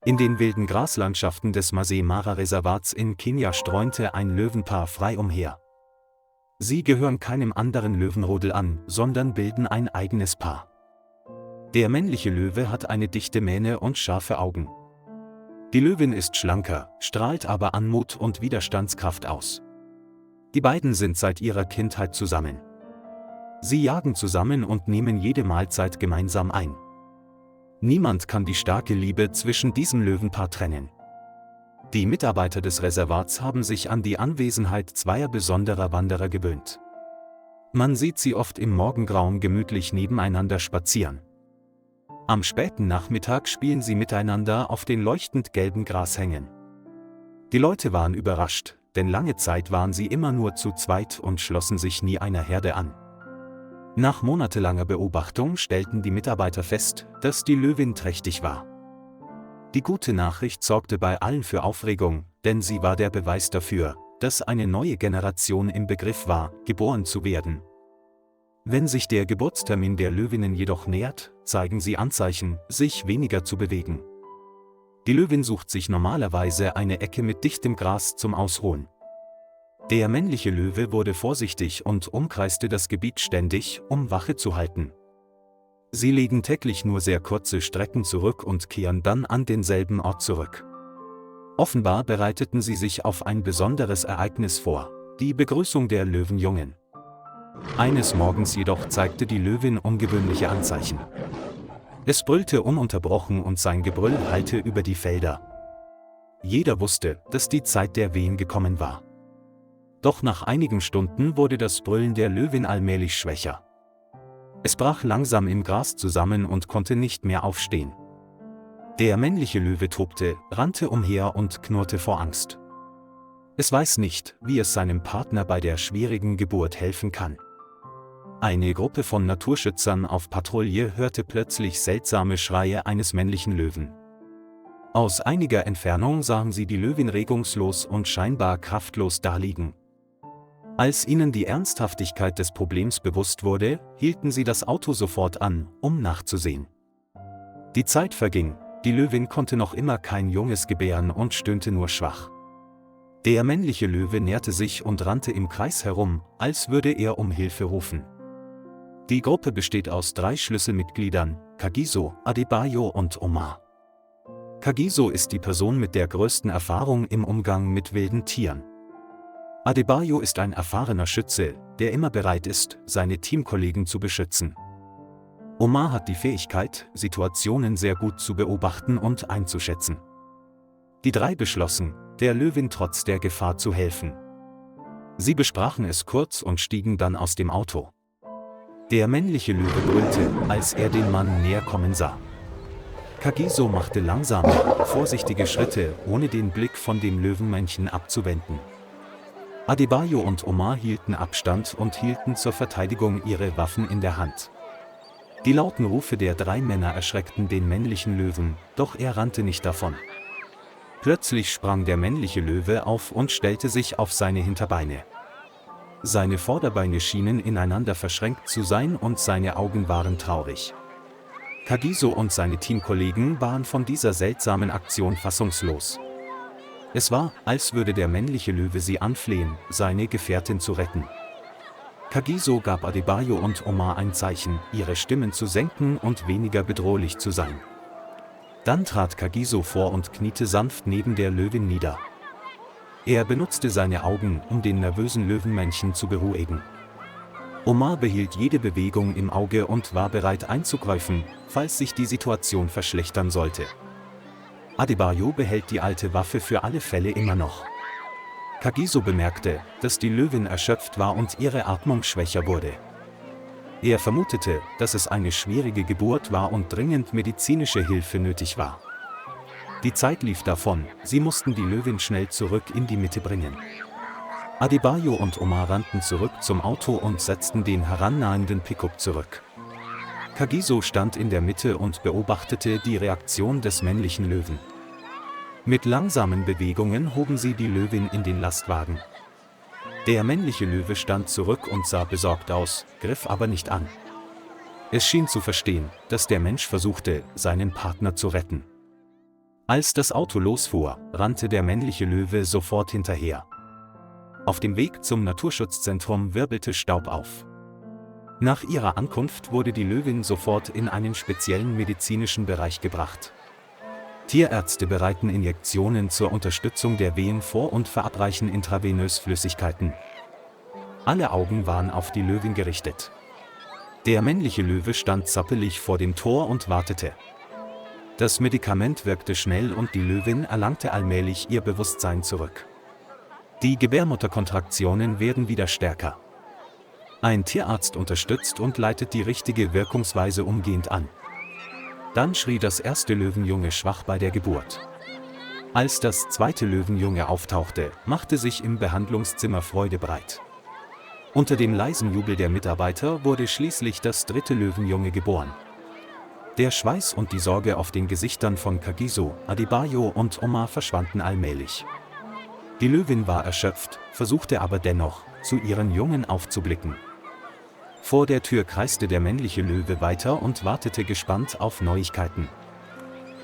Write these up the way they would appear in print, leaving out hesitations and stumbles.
In den wilden Graslandschaften des Masai Mara Reservats in Kenia streunte ein Löwenpaar frei umher. Sie gehören keinem anderen Löwenrudel an, sondern bilden ein eigenes Paar. Der männliche Löwe hat eine dichte Mähne und scharfe Augen. Die Löwin ist schlanker, strahlt aber Anmut und Widerstandskraft aus. Die beiden sind seit ihrer Kindheit zusammen. Sie jagen zusammen und nehmen jede Mahlzeit gemeinsam ein. Niemand kann die starke Liebe zwischen diesem Löwenpaar trennen. Die Mitarbeiter des Reservats haben sich an die Anwesenheit zweier besonderer Wanderer gewöhnt. Man sieht sie oft im Morgengrauen gemütlich nebeneinander spazieren. Am späten Nachmittag spielen sie miteinander auf den leuchtend gelben Grashängen. Die Leute waren überrascht, denn lange Zeit waren sie immer nur zu zweit und schlossen sich nie einer Herde an. Nach monatelanger Beobachtung stellten die Mitarbeiter fest, dass die Löwin trächtig war. Die gute Nachricht sorgte bei allen für Aufregung, denn sie war der Beweis dafür, dass eine neue Generation im Begriff war, geboren zu werden. Wenn sich der Geburtstermin der Löwinnen jedoch nähert, zeigen sie Anzeichen, sich weniger zu bewegen. Die Löwin sucht sich normalerweise eine Ecke mit dichtem Gras zum Ausruhen. Der männliche Löwe wurde vorsichtig und umkreiste das Gebiet ständig, um Wache zu halten. Sie legen täglich nur sehr kurze Strecken zurück und kehren dann an denselben Ort zurück. Offenbar bereiteten sie sich auf ein besonderes Ereignis vor, die Begrüßung der Löwenjungen. Eines Morgens jedoch zeigte die Löwin ungewöhnliche Anzeichen. Es brüllte ununterbrochen und sein Gebrüll hallte über die Felder. Jeder wusste, dass die Zeit der Wehen gekommen war. Doch nach einigen Stunden wurde das Brüllen der Löwin allmählich schwächer. Es brach langsam im Gras zusammen und konnte nicht mehr aufstehen. Der männliche Löwe tobte, rannte umher und knurrte vor Angst. Es weiß nicht, wie es seinem Partner bei der schwierigen Geburt helfen kann. Eine Gruppe von Naturschützern auf Patrouille hörte plötzlich seltsame Schreie eines männlichen Löwen. Aus einiger Entfernung sahen sie die Löwin regungslos und scheinbar kraftlos daliegen. Als ihnen die Ernsthaftigkeit des Problems bewusst wurde, hielten sie das Auto sofort an, um nachzusehen. Die Zeit verging, die Löwin konnte noch immer kein Junges gebären und stöhnte nur schwach. Der männliche Löwe näherte sich und rannte im Kreis herum, als würde er um Hilfe rufen. Die Gruppe besteht aus 3 Schlüsselmitgliedern, Kagiso, Adebayo und Omar. Kagiso ist die Person mit der größten Erfahrung im Umgang mit wilden Tieren. Adebayo ist ein erfahrener Schütze, der immer bereit ist, seine Teamkollegen zu beschützen. Omar hat die Fähigkeit, Situationen sehr gut zu beobachten und einzuschätzen. Die 3 beschlossen, der Löwin trotz der Gefahr zu helfen. Sie besprachen es kurz und stiegen dann aus dem Auto. Der männliche Löwe brüllte, als er den Mann näher kommen sah. Kagiso machte langsame, vorsichtige Schritte, ohne den Blick von dem Löwenmännchen abzuwenden. Adebayo und Omar hielten Abstand und hielten zur Verteidigung ihre Waffen in der Hand. Die lauten Rufe der 3 Männer erschreckten den männlichen Löwen, doch er rannte nicht davon. Plötzlich sprang der männliche Löwe auf und stellte sich auf seine Hinterbeine. Seine Vorderbeine schienen ineinander verschränkt zu sein und seine Augen waren traurig. Kagiso und seine Teamkollegen waren von dieser seltsamen Aktion fassungslos. Es war, als würde der männliche Löwe sie anflehen, seine Gefährtin zu retten. Kagiso gab Adebayo und Omar ein Zeichen, ihre Stimmen zu senken und weniger bedrohlich zu sein. Dann trat Kagiso vor und kniete sanft neben der Löwin nieder. Er benutzte seine Augen, um den nervösen Löwenmännchen zu beruhigen. Omar behielt jede Bewegung im Auge und war bereit einzugreifen, falls sich die Situation verschlechtern sollte. Adebayo behält die alte Waffe für alle Fälle immer noch. Kagiso bemerkte, dass die Löwin erschöpft war und ihre Atmung schwächer wurde. Er vermutete, dass es eine schwierige Geburt war und dringend medizinische Hilfe nötig war. Die Zeit lief davon, sie mussten die Löwin schnell zurück in die Mitte bringen. Adebayo und Omar rannten zurück zum Auto und setzten den herannahenden Pickup zurück. Kagiso stand in der Mitte und beobachtete die Reaktion des männlichen Löwen. Mit langsamen Bewegungen hoben sie die Löwin in den Lastwagen. Der männliche Löwe stand zurück und sah besorgt aus, griff aber nicht an. Es schien zu verstehen, dass der Mensch versuchte, seinen Partner zu retten. Als das Auto losfuhr, rannte der männliche Löwe sofort hinterher. Auf dem Weg zum Naturschutzzentrum wirbelte Staub auf. Nach ihrer Ankunft wurde die Löwin sofort in einen speziellen medizinischen Bereich gebracht. Tierärzte bereiten Injektionen zur Unterstützung der Wehen vor und verabreichen intravenös Flüssigkeiten. Alle Augen waren auf die Löwin gerichtet. Der männliche Löwe stand zappelig vor dem Tor und wartete. Das Medikament wirkte schnell und die Löwin erlangte allmählich ihr Bewusstsein zurück. Die Gebärmutterkontraktionen werden wieder stärker. Ein Tierarzt unterstützt und leitet die richtige Wirkungsweise umgehend an. Dann schrie das erste Löwenjunge schwach bei der Geburt. Als das zweite Löwenjunge auftauchte, machte sich im Behandlungszimmer Freude breit. Unter dem leisen Jubel der Mitarbeiter wurde schließlich das dritte Löwenjunge geboren. Der Schweiß und die Sorge auf den Gesichtern von Kagiso, Adebayo und Omar verschwanden allmählich. Die Löwin war erschöpft, versuchte aber dennoch, zu ihren Jungen aufzublicken. Vor der Tür kreiste der männliche Löwe weiter und wartete gespannt auf Neuigkeiten.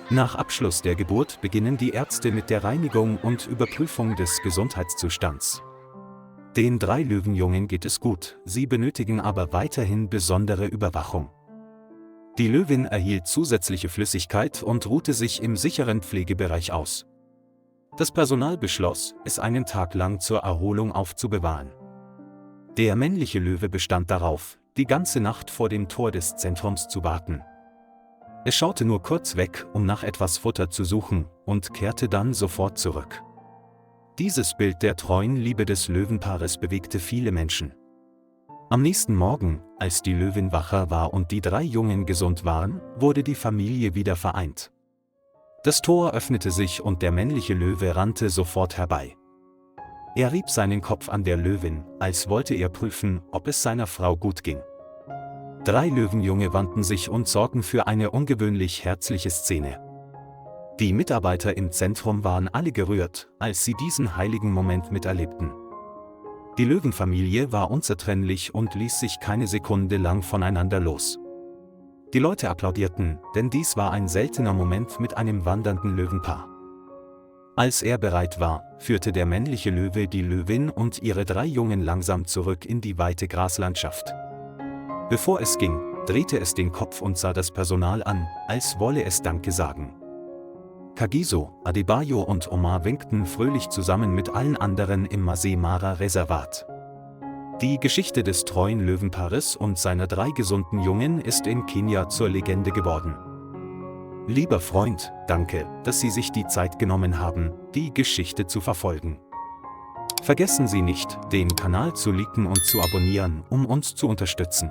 Nach Abschluss der Geburt beginnen die Ärzte mit der Reinigung und Überprüfung des Gesundheitszustands. Den 3 Löwenjungen geht es gut, sie benötigen aber weiterhin besondere Überwachung. Die Löwin erhielt zusätzliche Flüssigkeit und ruhte sich im sicheren Pflegebereich aus. Das Personal beschloss, es einen Tag lang zur Erholung aufzubewahren. Der männliche Löwe bestand darauf, die ganze Nacht vor dem Tor des Zentrums zu warten. Es schaute nur kurz weg, um nach etwas Futter zu suchen, und kehrte dann sofort zurück. Dieses Bild der treuen Liebe des Löwenpaares bewegte viele Menschen. Am nächsten Morgen, als die Löwin wacher war und die 3 Jungen gesund waren, wurde die Familie wieder vereint. Das Tor öffnete sich und der männliche Löwe rannte sofort herbei. Er rieb seinen Kopf an der Löwin, als wollte er prüfen, ob es seiner Frau gut ging. 3 Löwenjunge wandten sich und sorgten für eine ungewöhnlich herzliche Szene. Die Mitarbeiter im Zentrum waren alle gerührt, als sie diesen heiligen Moment miterlebten. Die Löwenfamilie war unzertrennlich und ließ sich keine Sekunde lang voneinander los. Die Leute applaudierten, denn dies war ein seltener Moment mit einem wandernden Löwenpaar. Als er bereit war, führte der männliche Löwe die Löwin und ihre 3 Jungen langsam zurück in die weite Graslandschaft. Bevor es ging, drehte es den Kopf und sah das Personal an, als wolle es Danke sagen. Kagiso, Adebayo und Omar winkten fröhlich zusammen mit allen anderen im Masai Mara Reservat. Die Geschichte des treuen Löwenpaares und seiner 3 gesunden Jungen ist in Kenia zur Legende geworden. Lieber Freund, danke, dass Sie sich die Zeit genommen haben, die Geschichte zu verfolgen. Vergessen Sie nicht, den Kanal zu liken und zu abonnieren, um uns zu unterstützen.